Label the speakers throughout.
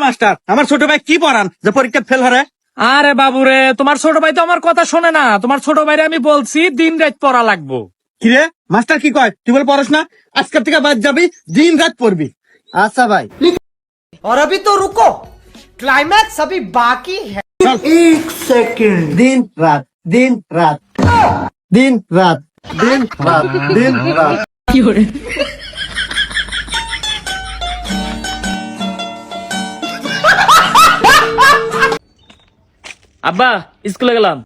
Speaker 1: Master, আমার ছোট ভাই কি পড়ান যে পরীক্ষা ফেল হারে?
Speaker 2: আরে বাবুরে, তোমার ছোট ভাই তো আমার কথা শোনে না। তোমার ছোট ভাইরে আমি বলছি দিন রাত পড়া লাগবো।
Speaker 1: কিরে মাস্টার কি কয়? তুই বল পড়াস না, আজকের থেকে বাদ যাবি, দিন রাত পড়বি।
Speaker 3: আচ্ছা ভাই।
Speaker 4: और अभी तो रुको, क्लाइमैक्स अभी बाकी है।
Speaker 3: एक सेकंड। दिन रात दिन रात दिन रात दिन रात दिन रात।
Speaker 2: আব্বা স্কুলে গেলাম।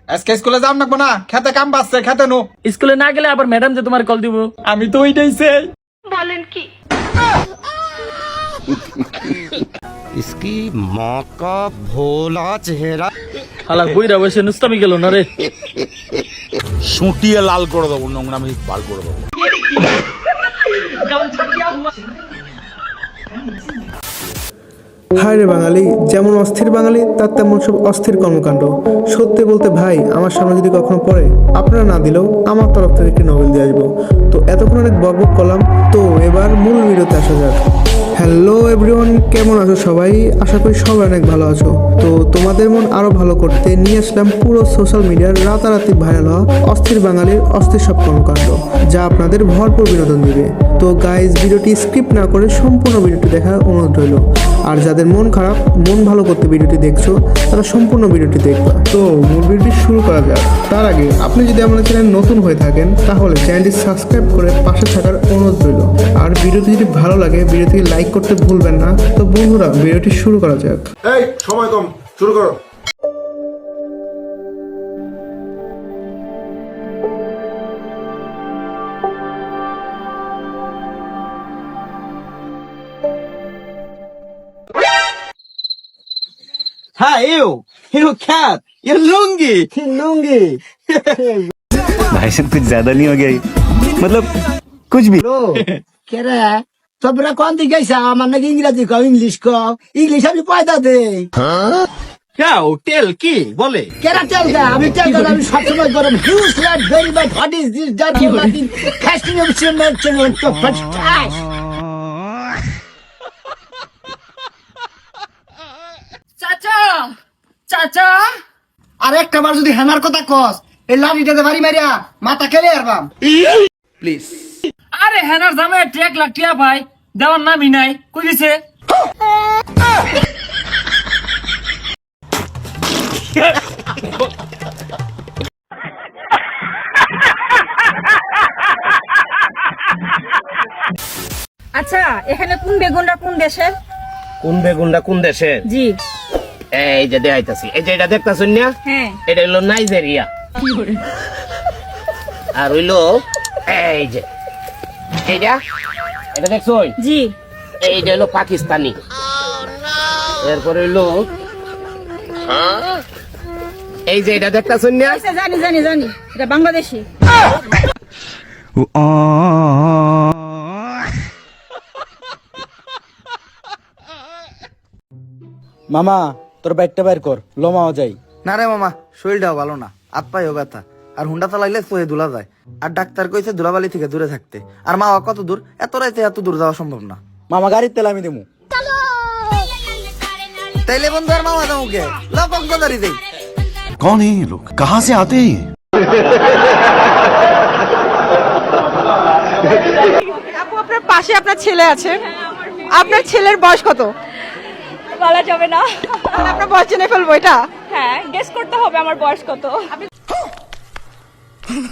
Speaker 5: আজকে স্কুলে যাও নাকবো না, খেতে কাম বাজছে, খেতে নো।
Speaker 2: স্কুলে না গেলে আবার ম্যাডাম যে তোমার কল দিব।
Speaker 5: আমি তো ওইটাই চাই।
Speaker 6: इसकी माँ का भोला चेहरा।
Speaker 2: হালা বইরা বসে নুস্তামি গেল না রে।
Speaker 7: সুটিয়ে লাল করে দেবো, নোংরামি বার করে দেবো।
Speaker 8: হায় রে বাঙালি, যেমন অস্থির বাঙালি তার তেমন সব অস্থির কর্মকাণ্ড। সত্যি বলতে ভাই, আমার সামনে যদি কখনো পড়ে, আপনারা না দিলেও আমার তরফ থেকে একটি নোবেল দিয়ে আসবো। তো এতক্ষণ অনেক বকবক করলাম, তো এবার মূল ভিডিওতে আসা যাক। হ্যালো এভরিওয়ান, কেমন আছো সবাই? আশা করি সবাই অনেক ভালো আছো। তো তোমাদের মন আরো ভালো করতে নিয়ে আসলাম পুরো সোশ্যাল মিডিয়ার রাতারাতি ভাইরাল হওয়া অস্থির বাঙালির অস্থির সব কর্মকাণ্ড, যা আপনাদের ভরপুর বিনোদন দিবে। তো গাইজ, ভিডিওটি স্কিপ না করে সম্পূর্ণ ভিডিওটি দেখার অনুরোধ রইল। আর যাদের মন খারাপ, মন ভালো করতে ভিডিওটি দেখছো, তারা সম্পূর্ণ ভিডিওটি দেখবা। তো মূল ভিডিওটি শুরু করা যাক। তার আগে আপনি যদি আমাদের চ্যানেল নতুন হয়ে থাকেন, তাহলে চ্যানেলটি সাবস্ক্রাইব করে পাশে থাকার অনুরোধ রইল। আর ভিডিওটি যদি ভালো লাগে, ভিডিওটি লাইক করতে ভুলবেন না। তো বন্ধুরা, ভিডিওটি শুরু করা যাক।
Speaker 9: এই সময় কম, শুরু করো।
Speaker 1: হ্যাঁ, ইউ খ্যাত, ইউ লুঙ্গি।
Speaker 3: लूंगी।
Speaker 6: भाई साहब कुछ ज्यादा नहीं हो गया ये? मतलब कुछ भी।
Speaker 3: लो के रे তোমরা কোন দিকে গেছা? আমার নাকি ইংরেজি কও, ইংলিশ কও। ইংলিশ আমি পয়দা দেই।
Speaker 1: হ্যাঁ, টেল কি বলে?
Speaker 3: কেরা টেল দা? আমি টেল দা, আমি সবসময় গরম। Huge light very but what is this that you nothing casting of cement to fast time.
Speaker 4: चाचा, चाचा,
Speaker 3: আর একটা বার যদি হ্যামার কথা কস, এই লাঠিটাতে বাড়ি মারিয়া মাথা খেলে আরবাম।
Speaker 4: अरे हैनार जामे 1 लाख টিয়া ভাই দেওয়ার নামই নাই, কই দিছে?
Speaker 10: আচ্ছা, এখানে কোন বেগুনটা কোন দেশের?
Speaker 6: কোন বেগুনটা কোন দেশের?
Speaker 10: জি।
Speaker 6: এই যে দেখাইতাছি, এই যে এটা দেখতাছুন না,
Speaker 10: হ্যাঁ।
Speaker 6: এটা হলো নাইজেরিয়া। আর হইলো এই যে এইটা, এটা দেখছুন?
Speaker 10: জি।
Speaker 6: এইটা হলো পাকিস্তানি। এরপরে হইলো এই যে এটা দেখতাছুন না,
Speaker 10: আচ্ছা, জানি জানি জানি, এটা বাংলাদেশি।
Speaker 1: মামা, তোর ব্যাগটা বের কর, লোমাও যাই।
Speaker 3: না রে মামা, শরীরটাও ভালো না, হাত পায়েও ব্যথা। আর হুন্ডা চালাইলে চোহে দুলা যায়। আর ডাক্তার কইছে ধুলাবালি থেকে দূরে থাকতে। আর মামা কত দূর? এত রাইতে এত দূর যাওয়া সম্ভব না।
Speaker 1: মামা, গাড়ির তেল আমি দেবো।
Speaker 3: তাইলে বন্ধু আর মামা যাবো কে? লাভ কক্সবাজারই দেই।
Speaker 7: कौन है ये लोग, कहाँ से आते हैं?
Speaker 10: আপু, আপনার পাশে আপনার ছেলে আছে। আপনার ছেলের বয়স কত?
Speaker 11: বলা যাবে না।
Speaker 10: তাহলে আপনার বয়স জেনে ফেলবো এটা?
Speaker 11: হ্যাঁ, গেস করতে হবে আমার বয়স কত।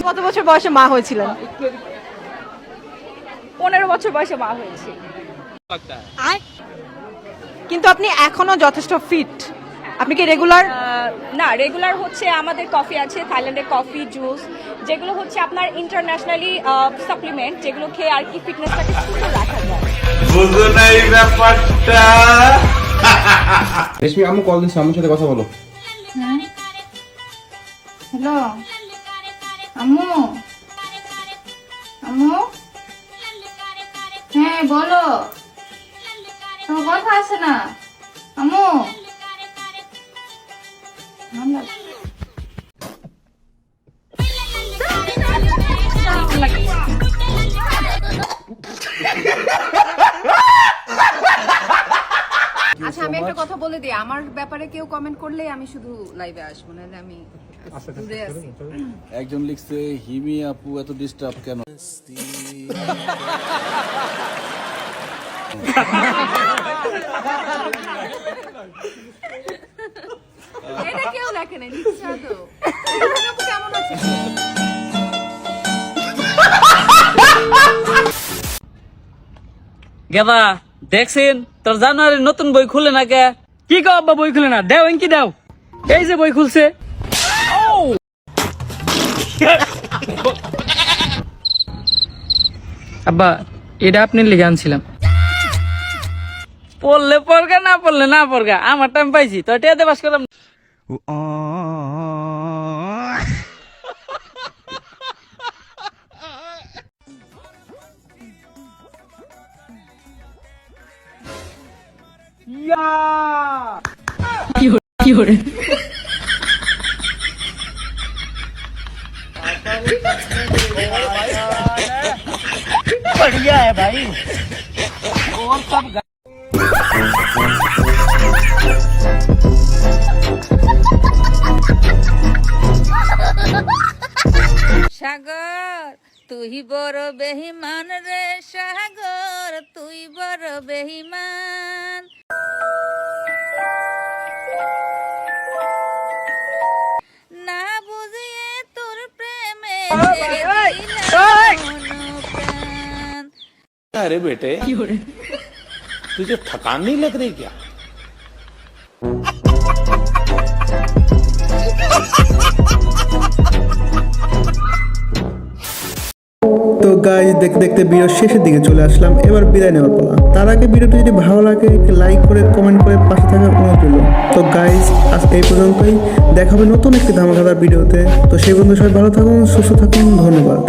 Speaker 10: কত বছর বয়সে মা হয়েছিলেন?
Speaker 11: 15 বছর বয়সে মা হয়েছি।
Speaker 10: কিন্তু আপনি এখনো যথেষ্ট ফিট। আপনি কি রেগুলার?
Speaker 11: না, রেগুলার হচ্ছে আমাদের কফি আছে, থাইল্যান্ডের কফি, জুস, যেগুলো হচ্ছে আপনার ইন্টারন্যাশনালি সাপ্লিমেন্ট, যেগুলো খেয়ে আর কি ফিটনেসটাকে সুন্দর রাখা যায়।
Speaker 7: বুঝো না এই ব্যাপারটা?
Speaker 5: রেশমি আম্মু কল দিছে, আম্মুর সাথে কথা বলো।
Speaker 10: হ্যালো আম্মু, আম্মু, হ্যাঁ বলো, তোমার কথা আছে না আম্মু? আমি একটা কথা বলে দিই, আমার ব্যাপারে কেউ কমেন্ট করলে আমি শুধু লাইভে আসবো, নাহলে আমি দূরে আছি।
Speaker 7: একজন লিখছে হিমি আপু এত ডিস্টার্ব কেন?
Speaker 10: এটা কেউ লেখে নাই, লিখছে তো। আপু কেমন আছেন?
Speaker 2: গেদা দেখছেন তোর জানুয়ারির নতুন বই খুলে না কে? কি কো আব্বা বই খুলে না? দেও এনকি দাও। এই যে বই খুলছে। আব্বা এটা আপনার লিখে আনছিলাম। পড়লে পড়গা, না পড়লে না পড়গা, আমার টাইম পাইছি তো টেতে পাস করলাম।
Speaker 11: সাগর তুই বড় বেহিমান রে, সাগর তুই বড় বেহিমান। না বুঝিয়ে তোর প্রেমে
Speaker 7: अरे बेटे तुझे थकान नहीं लग रही क्या?
Speaker 8: তো গাইজ দেখতে দেখতে ভিডিও শেষের দিকে চলে আসলাম, এবার বিদায় নেওয়ার পালা। তার আগে ভিডিওটি যদি ভালো লাগে লাইক করে কমেন্ট করে পাশে থাকার অনুরোধ রইল। তো গাইজ আজ এই পর্যন্তই, দেখা হবে নতুন একটি ধামাকাদার ভিডিওতে। তো সেই বন্ধু সবাই ভালো থাকুন, সুস্থ থাকুন, ধন্যবাদ।